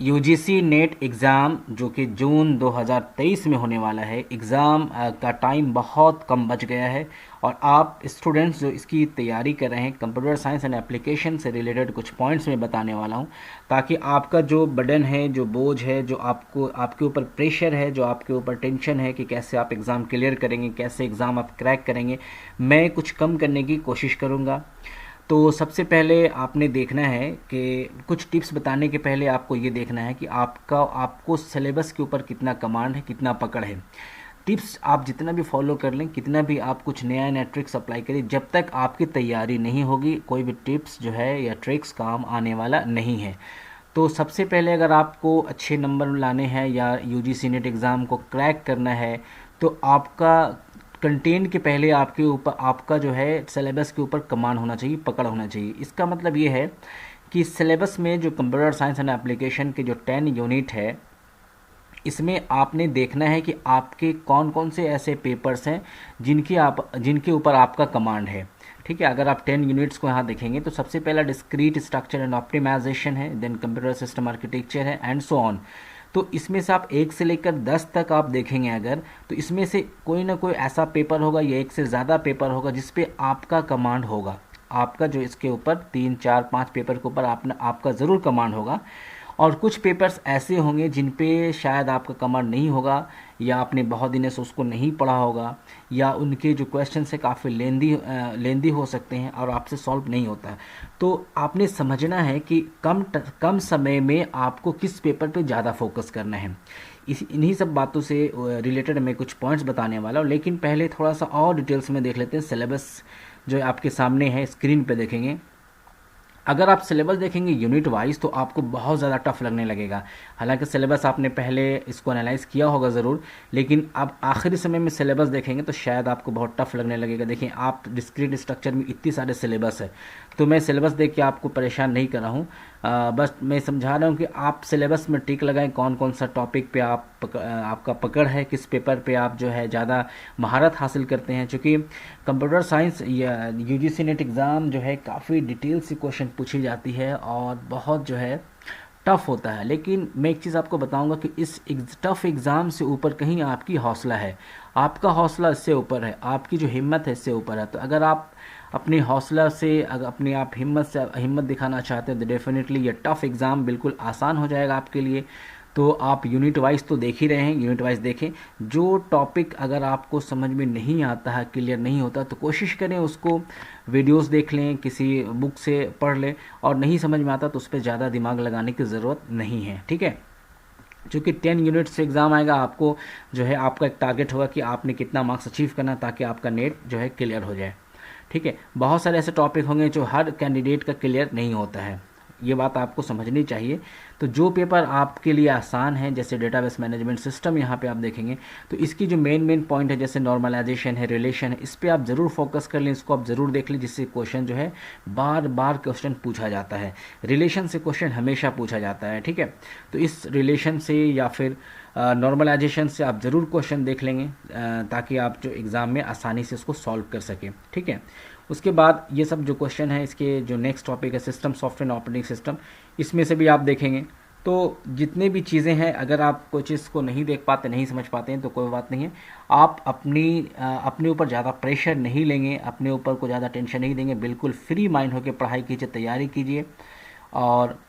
UGC net exam जो कि जून 2023 में होने वाला है, एग्ज़ाम का टाइम बहुत कम बच गया है और आप स्टूडेंट्स जो इसकी तैयारी कर रहे हैं, कंप्यूटर साइंस एंड एप्लीकेशन से रिलेटेड कुछ पॉइंट्स मैं बताने वाला हूं, ताकि आपका जो बर्डन है, जो बोझ है, जो आपको आपके ऊपर प्रेशर है, जो आपके ऊपर टेंशन है कि कैसे आप एग्ज़ाम क्लियर करेंगे, कैसे एग्ज़ाम आप क्रैक करेंगे, मैं कुछ कम करने की कोशिश करूँगा। तो सबसे पहले आपने देखना है कि कुछ टिप्स बताने के पहले आपको ये देखना है कि आपको सिलेबस के ऊपर कितना कमांड है, कितना पकड़ है। टिप्स आप जितना भी फॉलो कर लें, कितना भी आप कुछ नया नया ट्रिक्स अप्लाई करें, जब तक आपकी तैयारी नहीं होगी कोई भी टिप्स जो है या ट्रिक्स काम आने वाला नहीं है। तो सबसे पहले अगर आपको अच्छे नंबर लाने हैं या यूजीसी नेट एग्ज़ाम को क्रैक करना है, तो आपका कंटेंट के पहले आपके ऊपर आपका जो है सिलेबस के ऊपर कमांड होना चाहिए, पकड़ होना चाहिए। इसका मतलब ये है कि सिलेबस में जो कंप्यूटर साइंस एंड एप्लीकेशन के जो 10 यूनिट है, इसमें आपने देखना है कि आपके कौन कौन से ऐसे पेपर्स हैं जिनके ऊपर आपका कमांड है। ठीक है, अगर आप 10 यूनिट्स को यहाँ देखेंगे तो सबसे पहला डिस्क्रीट स्ट्रक्चर एंड ऑप्टिमाइजेशन है, देन कंप्यूटर सिस्टम आर्किटेक्चर है एंड सो ऑन। तो इसमें से आप 1 से लेकर 10 तक आप देखेंगे अगर, तो इसमें से कोई ना कोई ऐसा पेपर होगा या एक से ज़्यादा पेपर होगा जिस पे आपका कमांड होगा। आपका जो इसके ऊपर 3 4 5 पेपर के ऊपर आपका ज़रूर कमांड होगा। और कुछ पेपर्स ऐसे होंगे जिन पे शायद आपका कमांड नहीं होगा, या आपने बहुत दिनों से उसको नहीं पढ़ा होगा, या उनके जो क्वेश्चन है काफ़ी लेंदी हो सकते हैं और आपसे सॉल्व नहीं होता है। तो आपने समझना है कि कम समय में आपको किस पेपर पे ज़्यादा फोकस करना है। इन्हीं सब बातों से रिलेटेड मैं कुछ पॉइंट्स बताने वाला हूँ, लेकिन पहले थोड़ा सा और डिटेल्स में देख लेते हैं। सिलेबस जो आपके सामने है, स्क्रीन पे देखेंगे। अगर आप सिलेबस देखेंगे यूनिट वाइज तो आपको बहुत ज़्यादा टफ लगने लगेगा। हालांकि सिलेबस आपने पहले इसको एनालाइज किया होगा ज़रूर, लेकिन अब आखिरी समय में सिलेबस देखेंगे तो शायद आपको बहुत टफ लगने लगेगा। देखिए, आप डिस्क्रीट स्ट्रक्चर में इतनी सारे सिलेबस है, तो मैं सिलेबस देख के आपको परेशान नहीं कर रहा हूँ। बस मैं समझा रहा हूँ कि आप सिलेबस में टिक लगाएं, कौन कौन सा टॉपिक पे आपका पकड़ है, किस पेपर पे आप जो है ज़्यादा महारत हासिल करते हैं। चूँकि कंप्यूटर साइंस या यूजीसी नेट एग्ज़ाम जो है काफ़ी डिटेल से क्वेश्चन पूछी जाती है और बहुत जो है टफ होता है। लेकिन मैं एक चीज़ आपको बताऊंगा कि इस टफ एग्ज़ाम से ऊपर कहीं आपकी हौसला है, आपका हौसला इससे ऊपर है, आपकी जो हिम्मत है इससे ऊपर है। तो अगर आप अपनी हौसला से, अगर अपनी आप हिम्मत दिखाना चाहते हैं तो डेफिनेटली ये टफ एग्ज़ाम बिल्कुल आसान हो जाएगा आपके लिए। तो आप यूनिट वाइज तो देख ही रहे हैं, यूनिट वाइज देखें। जो टॉपिक अगर आपको समझ में नहीं आता है, क्लियर नहीं होता, तो कोशिश करें उसको वीडियोस देख लें, किसी बुक से पढ़ लें, और नहीं समझ में आता तो उस पर ज़्यादा दिमाग लगाने की ज़रूरत नहीं है। ठीक है, चूँकि 10 यूनिट से एग्ज़ाम आएगा, आपको जो है आपका एक टारगेट होगा कि आपने कितना मार्क्स अचीव करना, ताकि आपका नेट जो है क्लियर हो जाए। ठीक है, बहुत सारे ऐसे टॉपिक होंगे जो हर कैंडिडेट का क्लियर नहीं होता है, ये बात आपको समझनी चाहिए। तो जो पेपर आपके लिए आसान है, जैसे डेटाबेस मैनेजमेंट सिस्टम, यहाँ पे आप देखेंगे तो इसकी जो मेन पॉइंट है, जैसे नॉर्मलाइजेशन है, रिलेशन है, इस पे आप ज़रूर फोकस कर लें, इसको आप ज़रूर देख लें, जिससे क्वेश्चन जो है बार बार क्वेश्चन पूछा जाता है। रिलेशन से क्वेश्चन हमेशा पूछा जाता है। ठीक है, तो इस रिलेशन से या फिर नॉर्मलाइजेशन से आप ज़रूर क्वेश्चन देख लेंगे, ताकि आप जो एग्ज़ाम में आसानी से उसको सॉल्व कर सकें। ठीक है, उसके बाद ये सब जो क्वेश्चन है, इसके जो नेक्स्ट टॉपिक है सिस्टम सॉफ्टवेयर ऑपरेटिंग सिस्टम, इसमें से भी आप देखेंगे। तो जितने भी चीज़ें हैं, अगर आप कोई चीज़ को नहीं देख पाते, नहीं समझ पाते हैं, तो कोई बात नहीं है। आप अपने ऊपर ज़्यादा प्रेशर नहीं लेंगे, अपने ऊपर को ज़्यादा टेंशन नहीं देंगे, बिल्कुल फ्री माइंड होकर पढ़ाई कीजिए, तैयारी कीजिए। और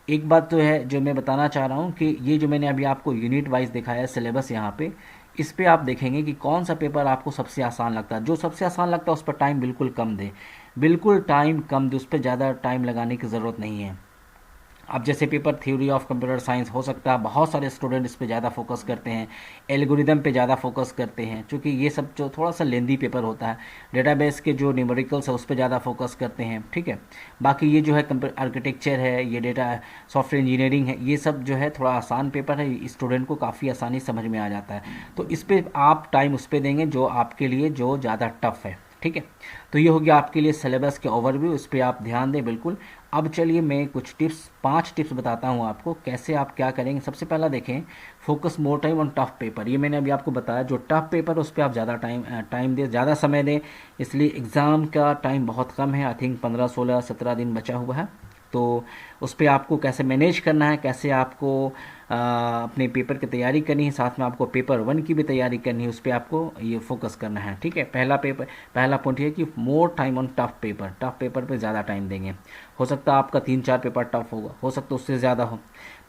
एक बात तो है जो मैं बताना चाह रहा हूँ कि ये जो मैंने अभी आपको यूनिट वाइज दिखाया है सिलेबस यहाँ पे, इस पे आप देखेंगे कि कौन सा पेपर आपको सबसे आसान लगता है। जो सबसे आसान लगता है उस पर टाइम बिल्कुल कम दें, बिल्कुल टाइम कम दें, उस पर ज़्यादा टाइम लगाने की ज़रूरत नहीं है। अब जैसे paper theory of computer science हो सकता है, बहुत सारे स्टूडेंट इस पे ज़्यादा फोकस करते हैं, एल्गोरिदम पे ज़्यादा फोकस करते हैं, क्योंकि ये सब जो थोड़ा सा लेंदी पेपर होता है। डेटाबेस के जो न्यूमेरिकल्स है उस पे ज़्यादा फोकस करते हैं। ठीक है, बाकी ये जो है कंप्यूटर आर्किटेक्चर है, ये डेटा सॉफ्टवेयर इंजीनियरिंग है, ये सब जो है थोड़ा आसान पेपर है, स्टूडेंट को काफ़ी आसानी समझ में आ जाता है। तो इस पर आप टाइम उस पर देंगे जो आपके लिए जो ज़्यादा टफ है। ठीक है, तो ये हो गया आपके लिए सिलेबस के ओवरव्यू, इस पर आप ध्यान दें बिल्कुल। अब चलिए मैं कुछ टिप्स, 5 टिप्स बताता हूँ आपको कैसे आप क्या करेंगे। सबसे पहला देखें, focus more time on tough paper. ये मैंने अभी आपको बताया, जो टफ पेपर उस पर आप ज़्यादा टाइम दें, ज़्यादा समय दें, इसलिए एग्ज़ाम का टाइम बहुत कम है। आई थिंक 15 16 17 दिन बचा हुआ है। तो उस पर आपको कैसे मैनेज करना है, कैसे आपको अपने पेपर की तैयारी करनी है, साथ में आपको पेपर 1 की भी तैयारी करनी है, उस पर आपको ये फोकस करना है। ठीक है, पहला पॉइंट है कि more time on tough paper पे ज़्यादा टाइम देंगे। हो सकता है आपका 3-4 पेपर टफ होगा, हो सकता है उससे ज़्यादा हो।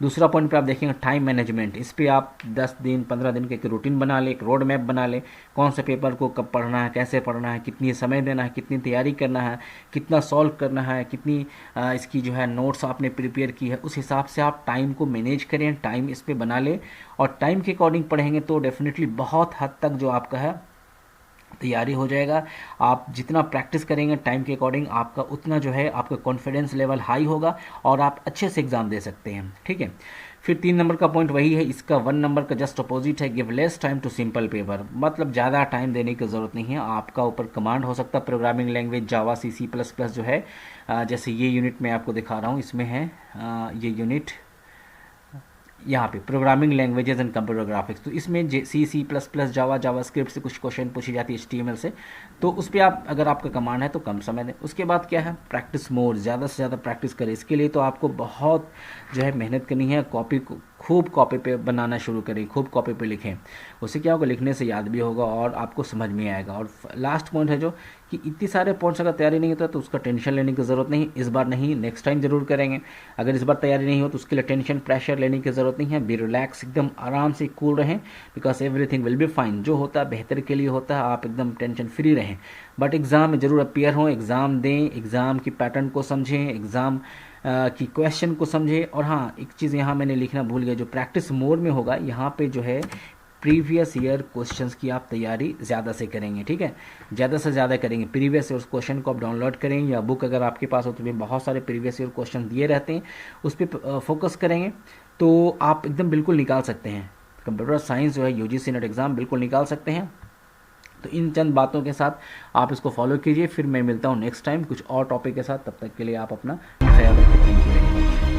दूसरा पॉइंट पे आप देखेंगे टाइम मैनेजमेंट। इस पर आप 10 दिन 15 दिन के एक रूटीन बना ले, एक रोड मैप बना ले, कौन से पेपर को कब पढ़ना है, कैसे पढ़ना है, कितनी समय देना है, कितनी तैयारी करना है, कितना सॉल्व करना है, कितनी इसकी जो है नोट्स आपने प्रिपेयर की है, उस हिसाब से आप टाइम को मैनेज करें, टाइम इस पर बना लें। और टाइम के अकॉर्डिंग पढ़ेंगे तो डेफिनेटली बहुत हद तक जो आपका है तैयारी हो जाएगा। आप जितना प्रैक्टिस करेंगे टाइम के अकॉर्डिंग, आपका उतना जो है आपका कॉन्फिडेंस लेवल हाई होगा और आप अच्छे से एग्ज़ाम दे सकते हैं। ठीक है, फिर 3 नंबर का पॉइंट वही है, इसका 1 नंबर का जस्ट अपोजिट है, give less time to simple paper. मतलब ज़्यादा टाइम देने की ज़रूरत नहीं है, आपका ऊपर कमांड हो सकता है प्रोग्रामिंग लैंग्वेज जावा C++ जो है, जैसे ये यूनिट मैं आपको दिखा रहा हूँ, इसमें है ये यूनिट यहाँ पे programming languages and computer graphics. तो इसमें C++, जावा स्क्रिप्ट से कुछ क्वेश्चन पूछी जाती है, HTML से, तो उस पर आप अगर आपका कमांड है तो कम समय दें। उसके बाद क्या है, प्रैक्टिस मोर, ज़्यादा से ज़्यादा प्रैक्टिस करें। इसके लिए तो आपको बहुत जो है मेहनत करनी है, खूब कॉपी पे बनाना शुरू करें, खूब कॉपी पे लिखें। उससे क्या होगा, लिखने से याद भी होगा और आपको समझ में आएगा। और लास्ट पॉइंट है जो कि इतनी सारे पॉइंट्स अगर तैयारी नहीं होता तो उसका टेंशन लेने की ज़रूरत नहीं, इस बार नहीं, नेक्स्ट टाइम जरूर करेंगे। अगर इस बार तैयारी नहीं हो तो उसके लिए टेंशन प्रेशर लेने की ज़रूरत नहीं है। बी रिलैक्स, एकदम आराम से कूल रहें, because everything will be fine. जो होता है बेहतर के लिए होता है, आप एकदम टेंशन फ्री रहें। बट एग्ज़ाम में ज़रूर अपियर हों, एग्ज़ाम दें, एग्ज़ाम की पैटर्न को समझें, एग्ज़ाम की क्वेश्चन को समझें। और हाँ, एक चीज़ यहाँ मैंने लिखना भूल गया, जो प्रैक्टिस मोड में होगा यहाँ पे जो है प्रीवियस ईयर क्वेश्चंस की आप तैयारी ज़्यादा से करेंगे। ठीक है, ज़्यादा से ज़्यादा करेंगे। प्रीवियस ईयर क्वेश्चन को आप डाउनलोड करें या बुक अगर आपके पास हो तो भी बहुत सारे प्रीवियस ईयर क्वेश्चन दिए रहते हैं, उस पर फोकस करेंगे तो आप एकदम बिल्कुल निकाल सकते हैं। कंप्यूटर साइंस जो है UGC नेट एग्ज़ाम बिल्कुल निकाल सकते हैं। तो इन चंद बातों के साथ आप इसको फॉलो कीजिए। फिर मैं मिलता हूँ नेक्स्ट टाइम कुछ और टॉपिक के साथ, तब तक के लिए आप अपना ख्याल रखें। Thank you very much.